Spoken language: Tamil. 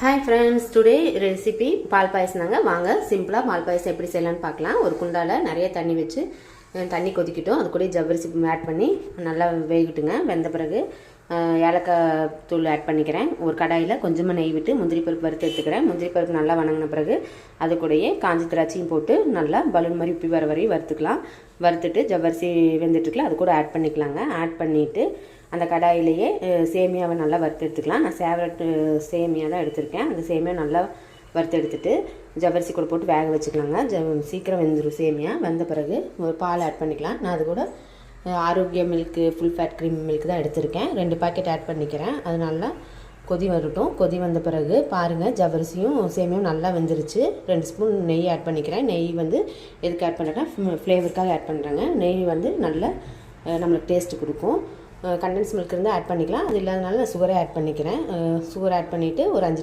ஹாய் ஃப்ரெண்ட்ஸ், டுடே ரெசிபி பால் பாயசம் தாங்க. வாங்க சிம்பிளாக பால் பாயசம் எப்படி செய்யலான்னு பார்க்கலாம். ஒரு குண்டாவில் நிறைய தண்ணி வச்சு தண்ணி கொதிக்கிட்டோம். அது கூட ஜவ்வரிசி ஆட் பண்ணி நல்லா வேகட்டுங்க. வெந்த பிறகு ஏலக்காய் தூள் ஆட் பண்ணிக்கிறேன். ஒரு கடாயில் கொஞ்சமாக நெய் விட்டு முந்திரி பருப்பு வறுத்து எடுத்துக்கிறேன். முந்திரி பருப்பு நல்லா வணங்கின பிறகு அது கூடயே காஞ்சி திராட்சையும் போட்டு நல்லா பலூன் மாதிரி உப்பி வர வரையும் வறுத்துக்கலாம். வறுத்துட்டு ஜவ்வரிசி வெந்துட்டுருக்கலாம் அது கூட ஆட் பண்ணிக்கலாங்க. ஆட் பண்ணிவிட்டு அந்த கடாயிலேயே சேமியாவை நல்லா வறுத்து எடுத்துக்கலாம். நான் ஃபேவரட் சேமியா தான் எடுத்திருக்கேன். அந்த சேமியா நல்லா வறுத்து எடுத்துட்டு ஜவ்வரிசி கூட போட்டு வேக வச்சுக்கலாங்க. சீக்கிரம் வெந்துடும் சேமியா. வெந்த பிறகு ஒரு பால் ஆட் பண்ணிக்கலாம். நான் அது கூட Arokya milk full fat cream milk தான் எடுத்திருக்கேன். 2 பாக்கெட் ஆட் பண்ணிக்கிறேன். அது நல்லா கொதி வரட்டும். கொதி வந்த பிறகு பாருங்கள், ஜவ்வரிசியும் சேமியாவும் நல்லா வெந்துருச்சு. 2 ஸ்பூன் நெய் ஆட் பண்ணிக்கிறேன். நெய் வந்து எதுக்கு ஆட் பண்ணுறேன்னா ஃப்ளேவருக்காக ஆட் பண்ணுறேங்க. நெய் வந்து நல்லா நம்மளுக்கு டேஸ்ட்டு கொடுக்கும். கண்டென்ஸ் மில்க் இருந்தால் ஆட் பண்ணிக்கலாம். அது இல்லாதனால நான் சுகரே ஆட் பண்ணிக்கிறேன். சுகர் ஆட் பண்ணிவிட்டு ஒரு 5